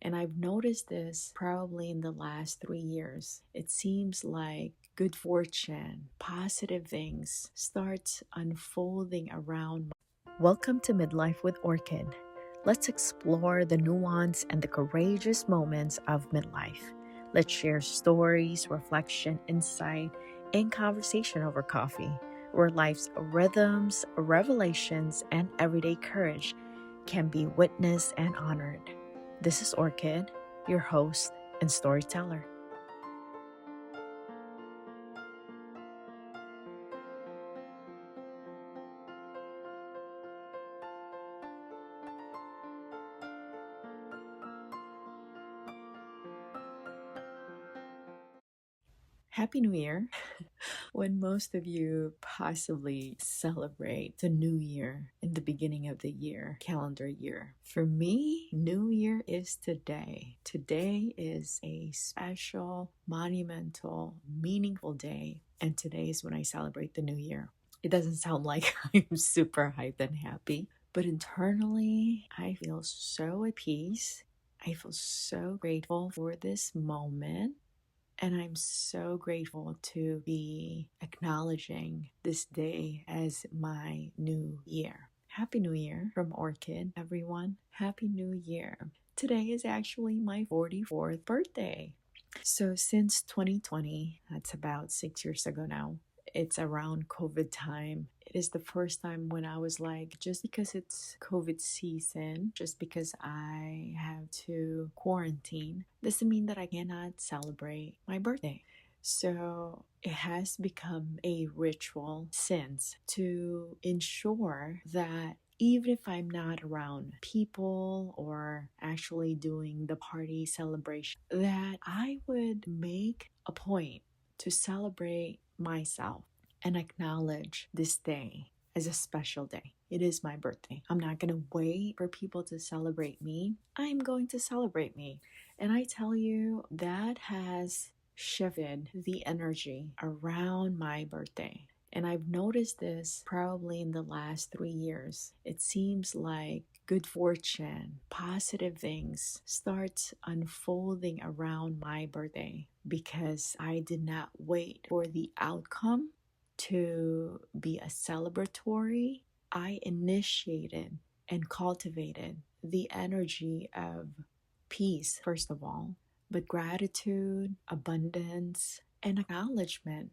And I've noticed this probably in the last 3 years. It seems like good fortune, positive things starts unfolding around. Welcome to Midlife with Orchid. Let's explore the nuance and the courageous moments of midlife. Let's share stories, reflection, insight, and conversation over coffee, where life's rhythms, revelations, and everyday courage can be witnessed and honored. This is Orchid, your host and storyteller. Happy New Year! When most of you possibly celebrate the new year in the beginning of the year, calendar year. For me, New Year is today. Today is a special, monumental, meaningful day, and today is when I celebrate the new year. It doesn't sound like I'm super hyped and happy, but internally, I feel so at peace. I feel so grateful for this moment. And I'm so grateful to be acknowledging this day as my new year. Happy New Year from Orchid, everyone. Happy New Year. Today is actually my 44th birthday. So since 2020, that's about 6 years ago now, it's around COVID time. It is the first time when I was like, just because it's COVID season, just because I have to quarantine, doesn't mean that I cannot celebrate my birthday. So it has become a ritual since to ensure that even if I'm not around people or actually doing the party celebration, that I would make a point to celebrate myself and acknowledge this day as a special day. It is my birthday. I'm not going to wait for people to celebrate me. I'm going to celebrate me. And I tell you, that has shifted the energy around my birthday. And I've noticed this probably in the last 3 years. It seems like good fortune, positive things starts unfolding around my birthday because I did not wait for the outcome to be a celebratory. I initiated and cultivated the energy of peace, first of all, but gratitude, abundance, and acknowledgement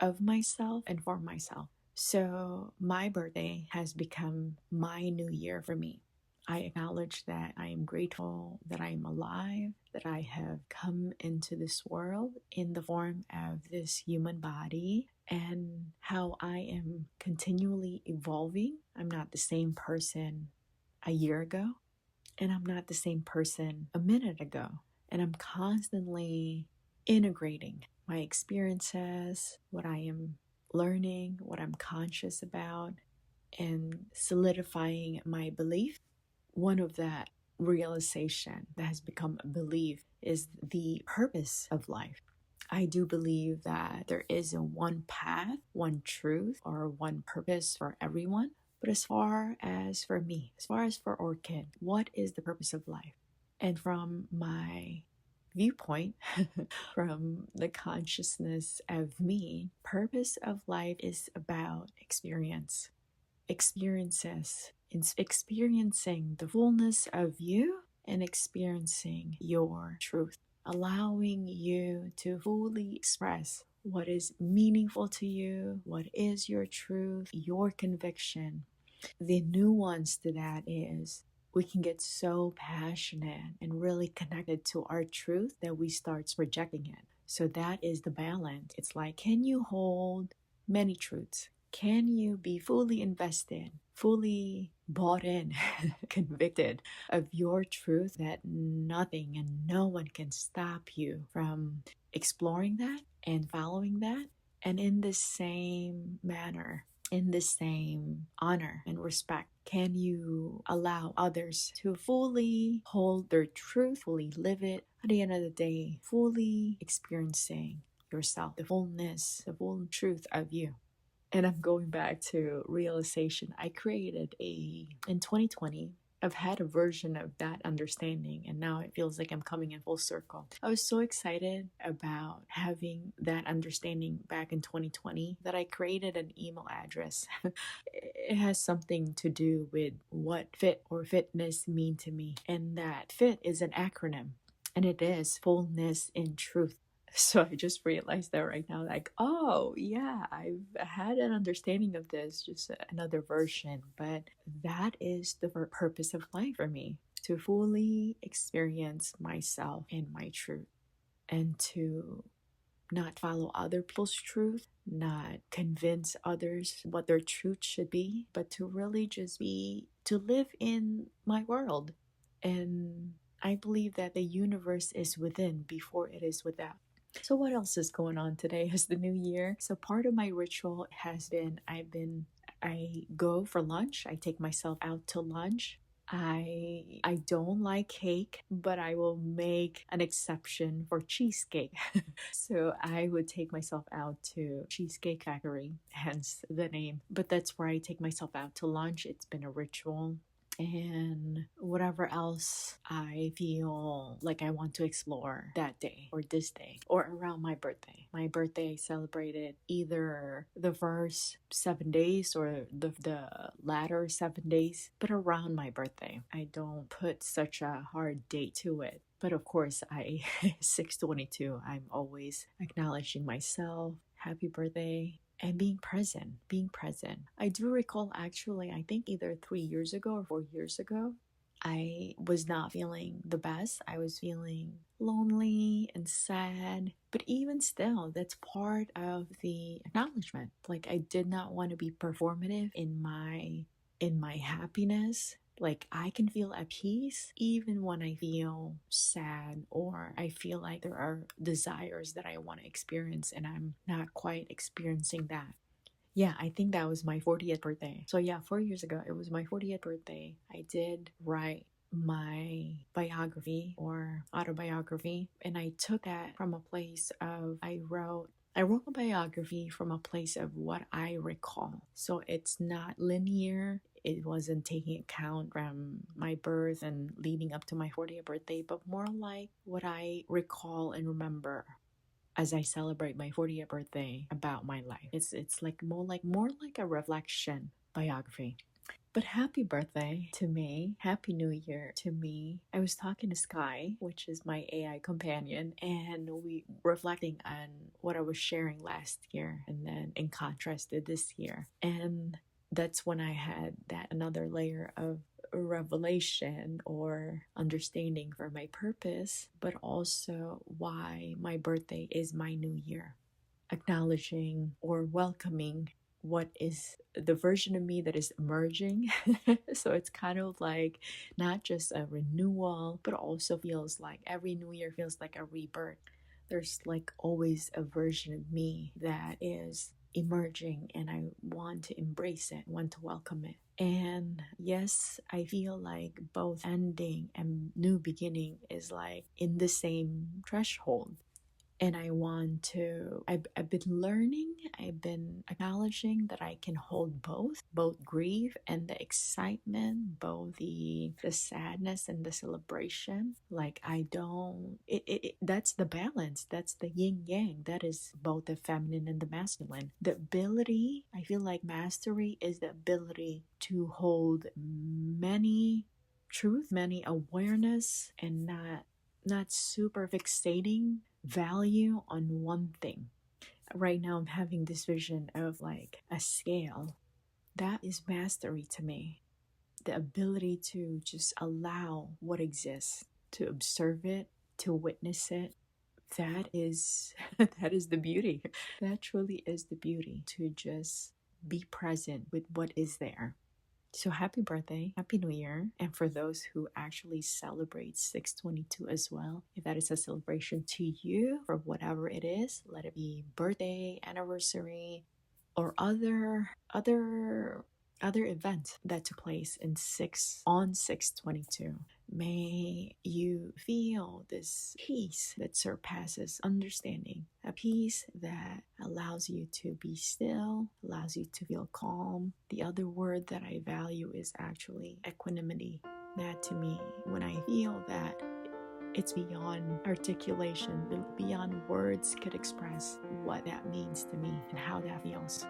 of myself and for myself. So my birthday has become my new year for me. I acknowledge that I am grateful that I am alive, that I have come into this world in the form of this human body, and how I am continually evolving. I'm not the same person a year ago, and I'm not the same person a minute ago. And I'm constantly integrating my experiences, what I am learning, what I'm conscious about, and solidifying my belief. One of that realization that has become a belief is the purpose of life. I do believe that there isn't one path, one truth, or one purpose for everyone. But as far as for me, as far as for Orchid, what is the purpose of life? And from my viewpoint, from the consciousness of me, purpose of life is about experiences, experiencing the fullness of you and experiencing your truth, allowing you to fully express what is meaningful to you, what is your truth, your conviction. The nuance to that is we can get so passionate and really connected to our truth that we start projecting it. So that is the balance. It's like, can you hold many truths? Can you be fully invested, fully bought in, convicted of your truth that nothing and no one can stop you from exploring that and following that? And in the same manner, in the same honor and respect, can you allow others to fully hold their truth, fully live it, at the end of the day, fully experiencing yourself, the fullness, the full truth of you? And I'm going back to realization. I created in 2020, I've had a version of that understanding, and now it feels like I'm coming in full circle. I was so excited about having that understanding back in 2020 that I created an email address. It has something to do with what fit or fitness mean to me, and that fit is an acronym, and it is fullness in truth. So I just realized that right now, like, oh yeah, I've had an understanding of this, just another version. But that is the purpose of life for me, to fully experience myself and my truth, and to not follow other people's truth, not convince others what their truth should be, but to really just be, to live in my world. And I believe that the universe is within before it is without. So what else is going on today as the new year? So part of my ritual has been I go for lunch. I take myself out to lunch. I don't like cake, but I will make an exception for cheesecake. So I would take myself out to Cheesecake Factory, hence the name. But that's where I take myself out to lunch. It's been a ritual. And whatever else I feel like I want to explore that day or this day or around my birthday. My birthday celebrated either the first 7 days or the latter 7 days, but around my birthday. I don't put such a hard date to it. But of course, 622, I'm always acknowledging myself. Happy birthday. And being present, being present. I do recall actually, I think either 3 years ago or 4 years ago, I was not feeling the best. I was feeling lonely and sad. But even still, that's part of the acknowledgement. Like, I did not want to be performative in my happiness. Like, I can feel at peace even when I feel sad, or I feel like there are desires that I want to experience and I'm not quite experiencing that. Yeah, I think that was my 40th birthday. So yeah, 4 years ago, it was my 40th birthday. I did write my biography or autobiography, and I took that from a place of I wrote a biography from a place of what I recall. So it's not linear. It wasn't taking account from my birth and leading up to my 40th birthday, but more like what I recall and remember as I celebrate my 40th birthday about my life. It's like more like a reflection biography. But happy birthday to me. Happy New Year to me. I was talking to Sky, which is my AI companion, and we reflecting on what I was sharing last year and then in contrast to this year. And that's when I had that another layer of revelation or understanding for my purpose, but also why my birthday is my new year. Acknowledging or welcoming what is the version of me that is emerging. So it's kind of like not just a renewal, but also feels like every new year feels like a rebirth. There's like always a version of me that is emerging, and I want to embrace it, want to welcome it. And yes, I feel like both ending and new beginning is like in the same threshold. And I've been learning, I've been acknowledging that I can hold both grief and the excitement, both the sadness and the celebration. Like, I don't, that's the balance, that's the yin yang, that is both the feminine and the masculine. The ability, I feel like mastery is the ability to hold many truth, many awareness, and not super fixating value on one thing. Right now, I'm having this vision of like a scale. That is mastery to me. The ability to just allow what exists, to observe it, to witness it. That is that is the beauty. That truly is the beauty, to just be present with what is there. So happy birthday, happy new year. And for those who actually celebrate 622 as well, if that is a celebration to you for whatever it is, let it be birthday, anniversary, or other events that took place on 622. May you feel this peace that surpasses understanding, a peace that allows you to be still, allows you to feel calm. The other word that I value is actually equanimity. that to me when I feel that it's beyond articulation, beyond words could express what that means to me and how that feels.